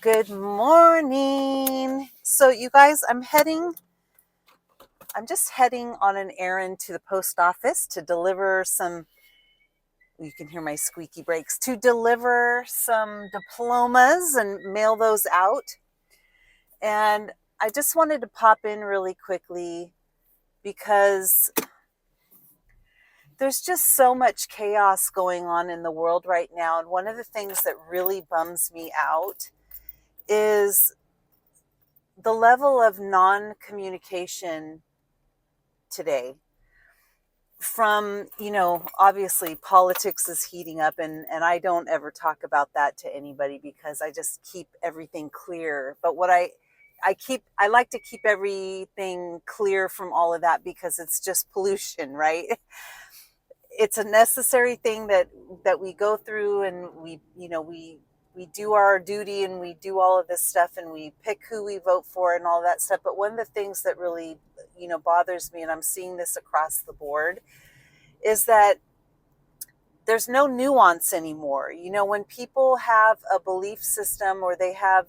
Good morning. So you guys, I'm just heading on an errand to the post office to deliver some, you can hear my squeaky brakes, to deliver some diplomas and mail those out. And I just wanted to pop in really quickly because there's just so much chaos going on in the world right now. And one of the things that really bums me out is the level of non-communication today. From, obviously politics is heating up, and I don't ever talk about that to anybody because I just keep everything clear. But what I like to keep everything clear from all of that because it's just pollution, right? It's a necessary thing that we go through, and we do our duty, and we do all of this stuff, and we pick who we vote for and all that stuff. But one of the things that really bothers me, and I'm seeing this across the board, is that there's no nuance anymore. When people have a belief system, or they have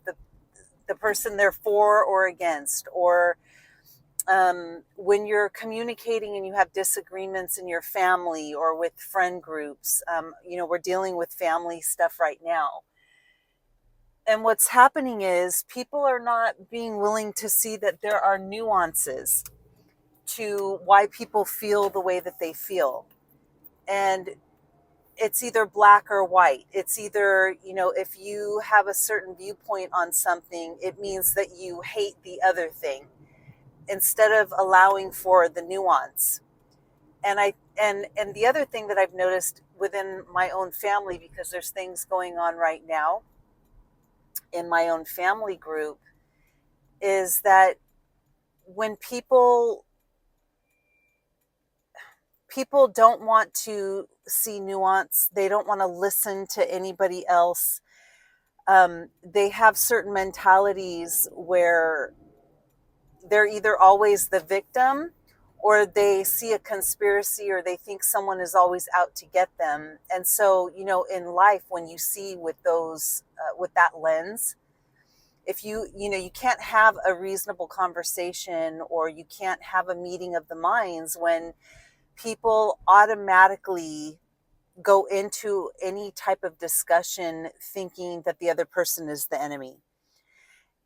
the person they're for or against, or when you're communicating and you have disagreements in your family or with friend groups, we're dealing with family stuff right now. And what's happening is people are not being willing to see that there are nuances to why people feel the way that they feel. And it's either black or white. It's either, if you have a certain viewpoint on something, it means that you hate the other thing, instead of allowing for the nuance. And the other thing that I've noticed within my own family, because there's things going on right now in my own family group, is that when people don't want to see nuance, they don't want to listen to anybody else. They have certain mentalities where they're either always the victim, or they see a conspiracy, or they think someone is always out to get them. And so, in life, when you see with those, with that lens, if you can't have a reasonable conversation, or you can't have a meeting of the minds when people automatically go into any type of discussion thinking that the other person is the enemy.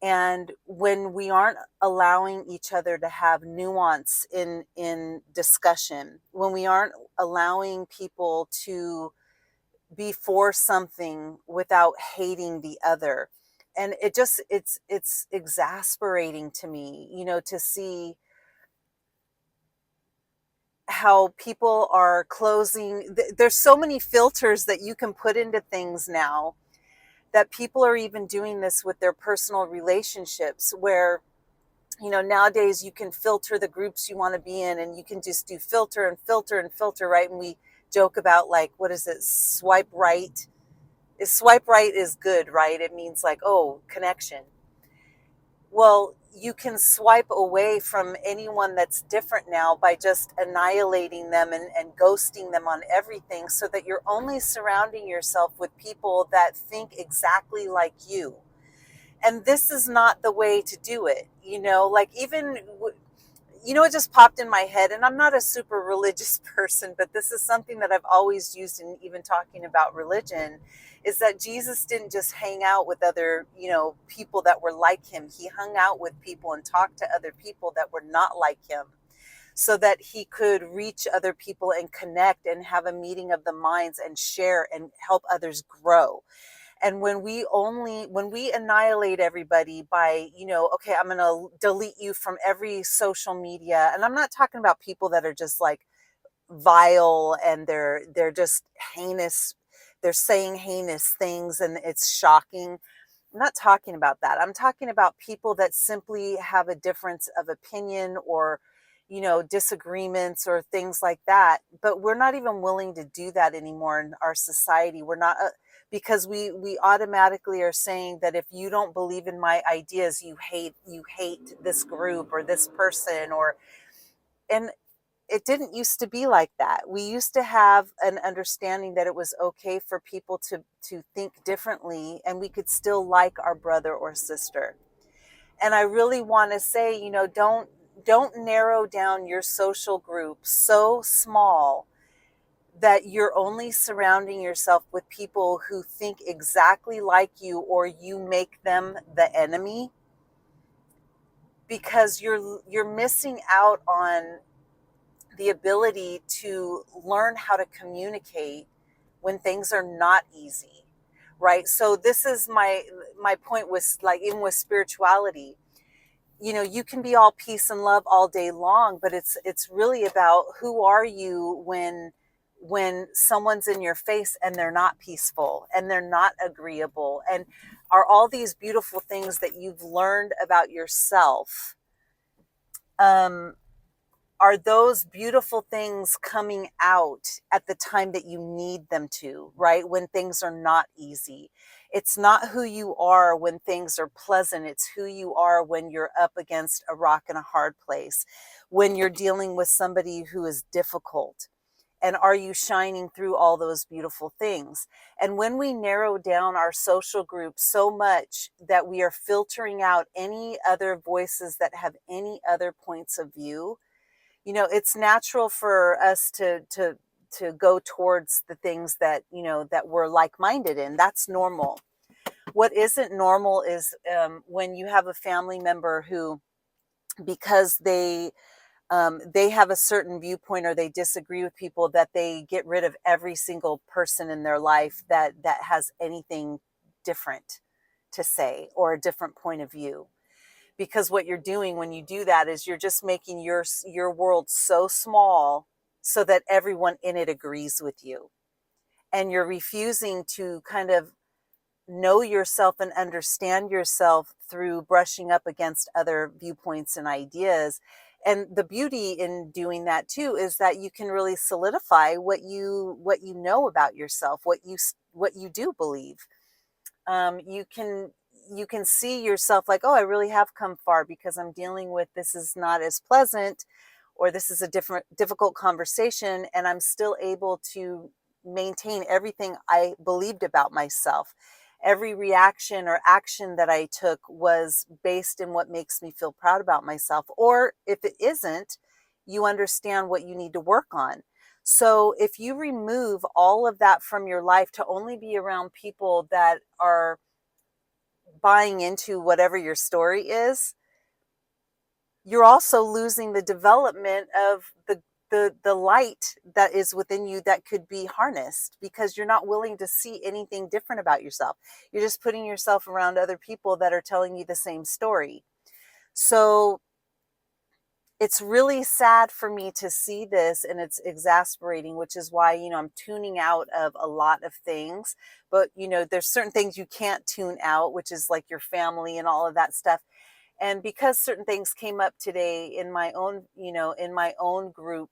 And when we aren't allowing each other to have nuance in discussion, when we aren't allowing people to be for something without hating the other, and it's exasperating to me, to see how people are closing. There's so many filters that you can put into things now, that people are even doing this with their personal relationships, where nowadays you can filter the groups you want to be in, and you can just do filter and filter and filter, right? And we joke about, like, what is it, swipe right is good, right? It means like, oh, connection. Well, you can swipe away from anyone that's different now by just annihilating them and ghosting them on everything, so that you're only surrounding yourself with people that think exactly like you. And this is not the way to do it. Like, even, it just popped in my head, and I'm not a super religious person, but this is something that I've always used in even talking about religion, is that Jesus didn't just hang out with other, people that were like him. He hung out with people and talked to other people that were not like him, so that he could reach other people and connect and have a meeting of the minds and share and help others grow. And when we annihilate everybody by, okay, I'm going to delete you from every social media. And I'm not talking about people that are just like vile, and they're just heinous. They're saying heinous things and it's shocking. I'm not talking about that. I'm talking about people that simply have a difference of opinion, or, disagreements or things like that. But we're not even willing to do that anymore in our society. We're not, because we automatically are saying that if you don't believe in my ideas, you hate this group or this person, and it didn't used to be like that. We used to have an understanding that it was okay for people to think differently, and we could still like our brother or sister. And I really want to say, don't narrow down your social group so small that you're only surrounding yourself with people who think exactly like you, or you make them the enemy, because you're missing out on the ability to learn how to communicate when things are not easy, right? So this is my point with, like, even with spirituality. You can be all peace and love all day long, but it's really about who are you when someone's in your face and they're not peaceful and they're not agreeable, and are all these beautiful things that you've learned about yourself, um are those beautiful things coming out at the time that you need them to, right? When things are not easy. It's not who you are when things are pleasant. It's who you are when you're up against a rock and a hard place, when you're dealing with somebody who is difficult. And are you shining through all those beautiful things? And when we narrow down our social group so much that we are filtering out any other voices that have any other points of view, it's natural for us to go towards the things that that we're like-minded in. That's normal. What isn't normal is when you have a family member who, because they have a certain viewpoint, or they disagree with people, that they get rid of every single person in their life that has anything different to say, or a different point of view. Because what you're doing when you do that is you're just making your world so small so that everyone in it agrees with you, and you're refusing to kind of know yourself and understand yourself through brushing up against other viewpoints and ideas. And the beauty in doing that too is that you can really solidify what you know about yourself, what you do believe. You can see yourself like, oh, I really have come far, because I'm dealing with, this is not as pleasant, or this is a difficult conversation, and I'm still able to maintain everything I believed about myself. Every reaction or action that I took was based in what makes me feel proud about myself. Or if it isn't, you understand what you need to work on. So if you remove all of that from your life to only be around people that are buying into whatever your story is, you're also losing the development of the light that is within you that could be harnessed, because you're not willing to see anything different about yourself. You're just putting yourself around other people that are telling you the same story. So it's really sad for me to see this, and it's exasperating, which is why, I'm tuning out of a lot of things. But, there's certain things you can't tune out, which is like your family and all of that stuff. And because certain things came up today in my own, in my own group,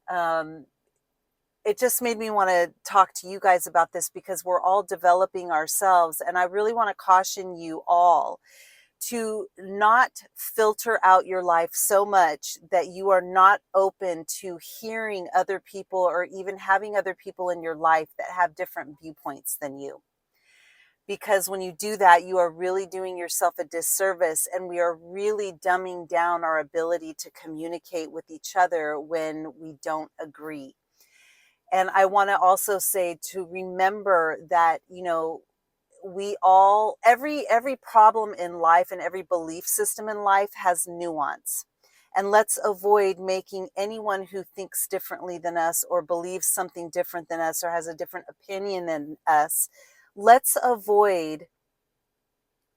um, it just made me want to talk to you guys about this, because we're all developing ourselves. And I really want to caution you all to not filter out your life so much that you are not open to hearing other people, or even having other people in your life that have different viewpoints than you. Because when you do that, you are really doing yourself a disservice, and we are really dumbing down our ability to communicate with each other when we don't agree. And I want to also say to remember that, we all, every problem in life and every belief system in life has nuance. And let's avoid making anyone who thinks differently than us, or believes something different than us, or has a different opinion than us, let's avoid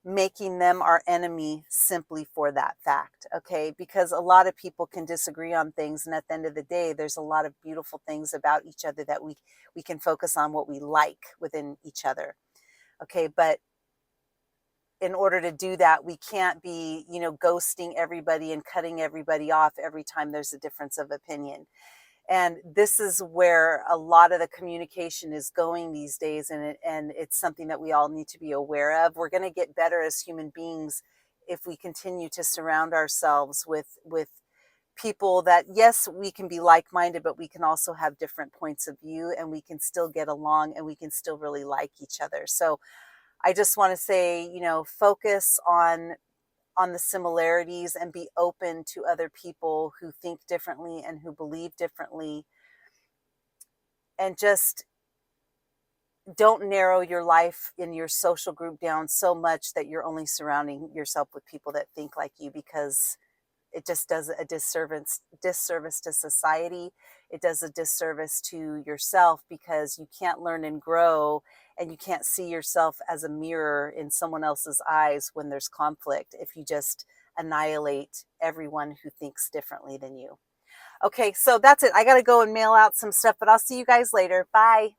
making them our enemy simply for that fact. Okay, because a lot of people can disagree on things, and at the end of the day, there's a lot of beautiful things about each other that we can focus on what we like within each other. Okay, but in order to do that, we can't be, ghosting everybody and cutting everybody off every time there's a difference of opinion. And this is where a lot of the communication is going these days, and it's something that we all need to be aware of. We're going to get better as human beings if we continue to surround ourselves with people that, yes, we can be like-minded, but we can also have different points of view, and we can still get along, and we can still really like each other. So I just want to say, focus on the similarities and be open to other people who think differently and who believe differently, and just don't narrow your life in your social group down so much that you're only surrounding yourself with people that think like you, because it just does a disservice to society. It does a disservice to yourself, because you can't learn and grow, and you can't see yourself as a mirror in someone else's eyes when there's conflict, if you just annihilate everyone who thinks differently than you. Okay, so that's it. I got to go and mail out some stuff, but I'll see you guys later. Bye.